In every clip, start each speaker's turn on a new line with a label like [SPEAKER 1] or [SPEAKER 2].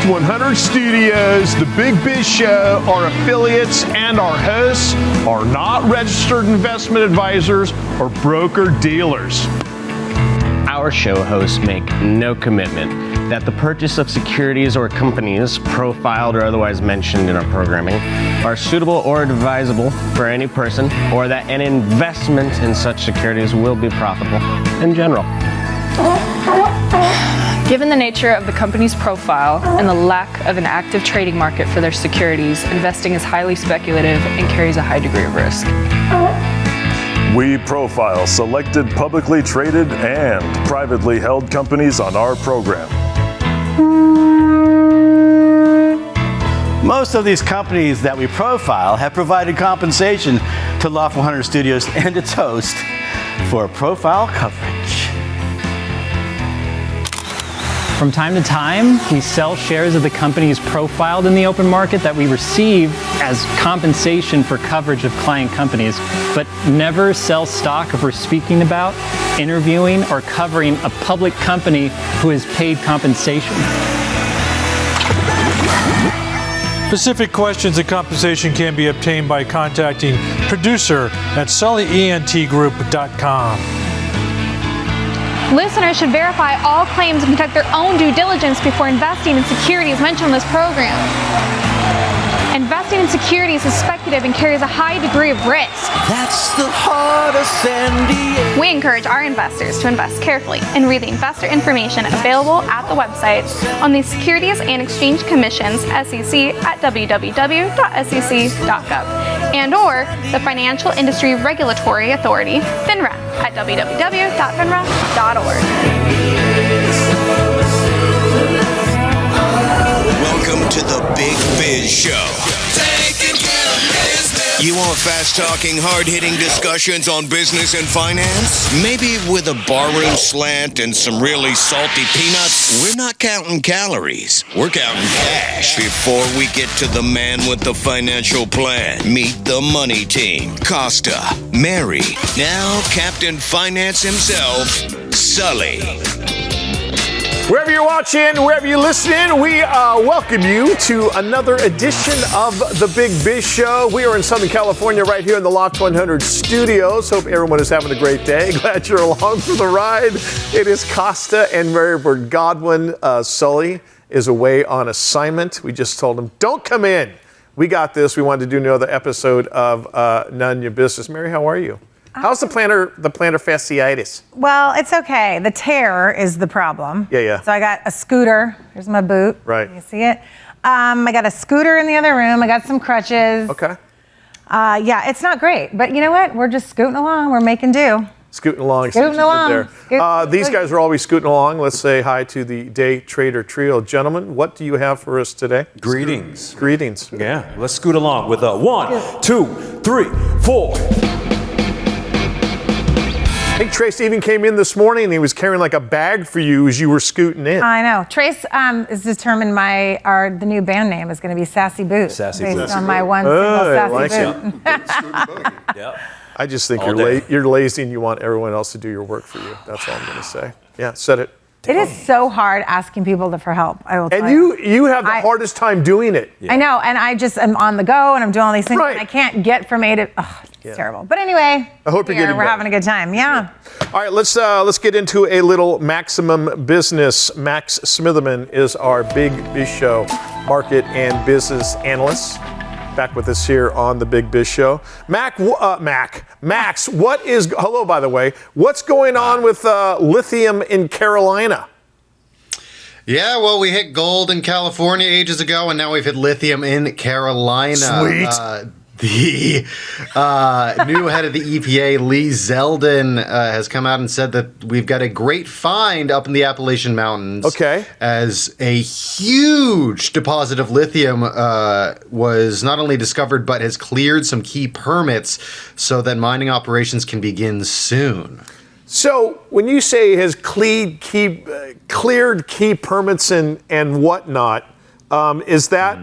[SPEAKER 1] Loft 100 Studios, the Big Biz Show, our affiliates, and our hosts are not registered investment advisors or broker-dealers.
[SPEAKER 2] Our show hosts make no commitment that the purchase of securities or companies profiled or otherwise mentioned in our programming are suitable or advisable for any person, or that an investment in such securities will be profitable in general.
[SPEAKER 3] Given the nature of the company's profile and the lack of an active trading market for their securities, investing is highly speculative and carries a high degree of risk.
[SPEAKER 4] We profile selected publicly traded and privately held companies on our program.
[SPEAKER 5] Most of these companies that we profile have provided compensation to Loft 100 Studios and its host for profile coverage.
[SPEAKER 6] From time to time, we sell shares of the companies profiled in the open market that we receive as compensation for coverage of client companies, but never sell stock if we're speaking about, interviewing, or covering a public company who is paid compensation.
[SPEAKER 7] Specific questions and compensation can be obtained by contacting producer at sullyentgroup.com.
[SPEAKER 8] Listeners should verify all claims and conduct their own due diligence before investing in securities mentioned in this program. Investing in securities is speculative and carries a high degree of risk.
[SPEAKER 5] That's the heart of San Diego.
[SPEAKER 8] We encourage our investors to invest carefully and read the investor information available at the website on the Securities and Exchange Commission's SEC at www.sec.gov and or the Financial Industry Regulatory Authority, FINRA, at www.finra.org.
[SPEAKER 9] Welcome to the Big Biz Show. Taking care of business. You want fast-talking, hard-hitting discussions on business and finance? Maybe with a barroom slant and some really salty peanuts? We're not counting calories. We're counting cash. Before we get to the man with the financial plan, meet the money team. Costa, Mary, now Captain Finance himself, Sully.
[SPEAKER 1] Wherever you're watching, wherever you're listening, we welcome you to another edition of the Big Biz Show. We are in Southern California right here in the Loft 100 Studios. Hope everyone is having a great day. Glad you're along for the ride. It is Costa and Mary Bird Godwin. Sully is away on assignment. We just told him, don't come in. We got this. We wanted to do another episode of None Your Business. Mary, how are you? How's the plantar fasciitis?
[SPEAKER 10] Well, it's okay. The tear is the problem.
[SPEAKER 1] Yeah.
[SPEAKER 10] So I got a scooter. Here's my boot.
[SPEAKER 1] Right.
[SPEAKER 10] You see it? I got a scooter in the other room. I got some crutches.
[SPEAKER 1] Okay.
[SPEAKER 10] Yeah, it's not great. But you know what? We're just scooting along. We're making do.
[SPEAKER 1] Scooting along.
[SPEAKER 10] Scooting along.
[SPEAKER 1] These guys are always scooting along. Let's say hi to the Day Trader Trio. Gentlemen, what do you have for us today?
[SPEAKER 11] Greetings.
[SPEAKER 1] Greetings.
[SPEAKER 11] Yeah, let's scoot along with a 1, 2, 3, 4.
[SPEAKER 1] I think Trace even came in this morning and he was carrying like a bag for you as you were scooting in.
[SPEAKER 10] I know. Trace is determined the new band name is going to be Sassy Boot.
[SPEAKER 11] Sassy
[SPEAKER 10] based
[SPEAKER 11] Boot.
[SPEAKER 10] on my one single Sassy Boot.
[SPEAKER 11] Yeah.
[SPEAKER 1] I just think
[SPEAKER 11] All
[SPEAKER 1] you're lazy and you want everyone else to do your work for you. That's all I'm going to say. Yeah, said it.
[SPEAKER 10] It is so hard asking people for help. I will tell
[SPEAKER 1] and
[SPEAKER 10] you.
[SPEAKER 1] you have the hardest time doing it.
[SPEAKER 10] Yeah. I know, and I just am on the go, and I'm doing all these things, and I can't get from A to. It's terrible. But anyway,
[SPEAKER 1] I hope you're getting
[SPEAKER 10] we're
[SPEAKER 1] better.
[SPEAKER 10] having a good time. Yeah.
[SPEAKER 1] All right, let's get into a little maximum business. Max Smitherman is our Big Biz Show market and business analyst. Back with us here on the Big Biz Show. Max, hello, by the way, what's going on with lithium in Carolina?
[SPEAKER 12] Yeah, well, we hit gold in California ages ago, and now we've hit lithium in Carolina.
[SPEAKER 1] Sweet.
[SPEAKER 12] The new head of the EPA, Lee Zeldin, has come out and said that we've got a great find up in the Appalachian Mountains.
[SPEAKER 1] Okay.
[SPEAKER 12] As a huge deposit of lithium was not only discovered, but has cleared some key permits so that mining operations can begin soon.
[SPEAKER 1] So when you say it has cleared key permits and whatnot, is that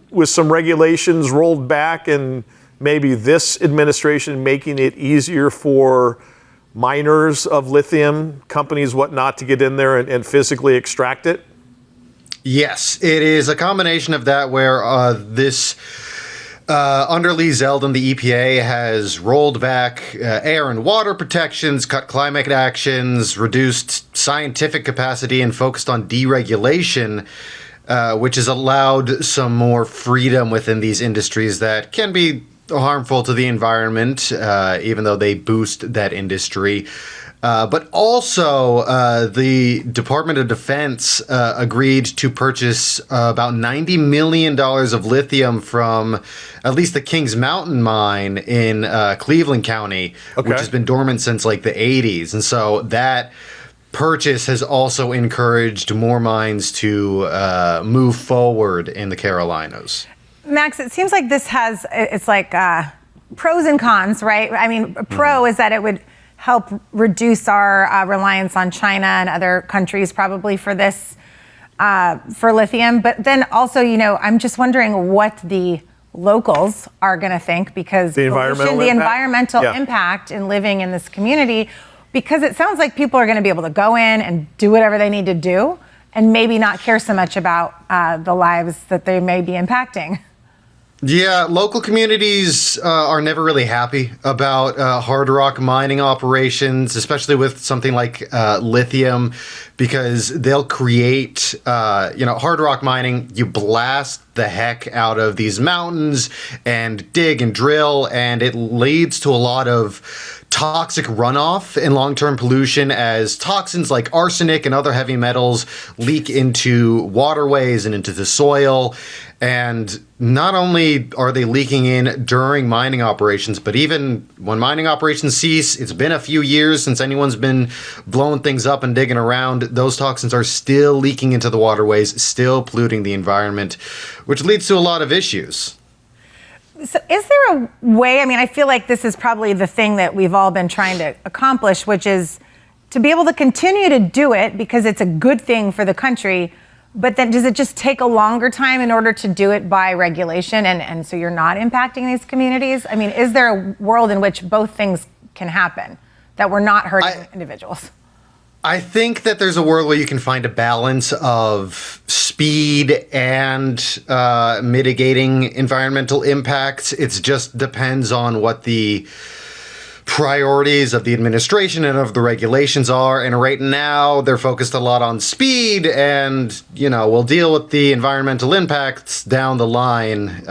[SPEAKER 1] with some regulations rolled back and maybe this administration making it easier for miners of lithium companies, whatnot, to get in there and physically extract it?
[SPEAKER 12] Yes, it is a combination of that where under Lee Zeldin, the EPA has rolled back air and water protections, cut climate actions, reduced scientific capacity, and focused on deregulation, which has allowed some more freedom within these industries that can be harmful to the environment, even though they boost that industry. But also, the Department of Defense agreed to purchase about $90 million of lithium from at least the Kings Mountain mine in Cleveland County, which has been dormant since like the 80s. And so that purchase has also encouraged more mines to move forward in the Carolinas.
[SPEAKER 10] Max, it seems like it's like pros and cons, right? I mean, pro is that it would help reduce our reliance on China and other countries probably for this, for lithium. But then also, I'm just wondering what the locals are going to think, because the environmental impact in living in this community, because it sounds like people are going to be able to go in and do whatever they need to do and maybe not care so much about the lives that they may be impacting.
[SPEAKER 12] Yeah, local communities are never really happy about hard rock mining operations, especially with something like lithium, because they'll create, hard rock mining. You blast the heck out of these mountains and dig and drill, and it leads to a lot of toxic runoff and long-term pollution as toxins like arsenic and other heavy metals leak into waterways and into the soil. And not only are they leaking in during mining operations, but even when mining operations cease, it's been a few years since anyone's been blowing things up and digging around. Those toxins are still leaking into the waterways, still polluting the environment, which leads to a lot of issues.
[SPEAKER 10] So is there a way, I feel like this is probably the thing that we've all been trying to accomplish, which is to be able to continue to do it because it's a good thing for the country, but then does it just take a longer time in order to do it by regulation and so you're not impacting these communities? Is there a world in which both things can happen, that we're not hurting individuals?
[SPEAKER 12] I think that there's a world where you can find a balance of speed and mitigating environmental impacts. It just depends on what the priorities of the administration and of the regulations are. And right now they're focused a lot on speed and, we'll deal with the environmental impacts down the line,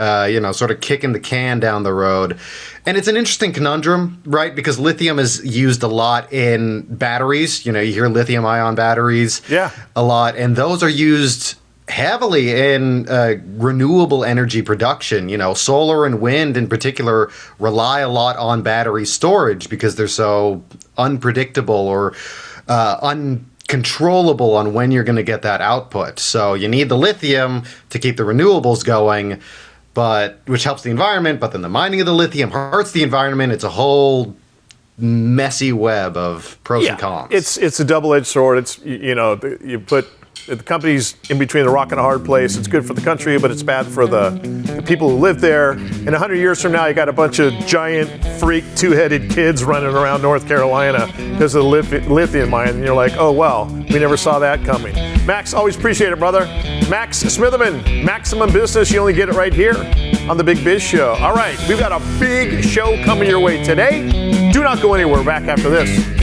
[SPEAKER 12] sort of kicking the can down the road. And it's an interesting conundrum, right? Because lithium is used a lot in batteries. You hear lithium ion batteries a lot, and those are used heavily in renewable energy production. Solar and wind in particular rely a lot on battery storage because they're so unpredictable or uncontrollable on when you're going to get that output. So you need the lithium to keep the renewables going, which helps the environment, but then the mining of the lithium hurts the environment. It's a whole messy web of pros and cons.
[SPEAKER 1] It's a double-edged sword. It's, you put the companies in between a rock and a hard place. It's good for the country, but it's bad for the people who live there. And 100 years from now, you got a bunch of giant, freak, two-headed kids running around North Carolina because of the lithium mine. And you're like, oh, well, we never saw that coming. Max, always appreciate it, brother. Max Smitherman, Maximum Business. You only get it right here on The Big Biz Show. All right, we've got a big show coming your way today. Do not go anywhere. Back after this.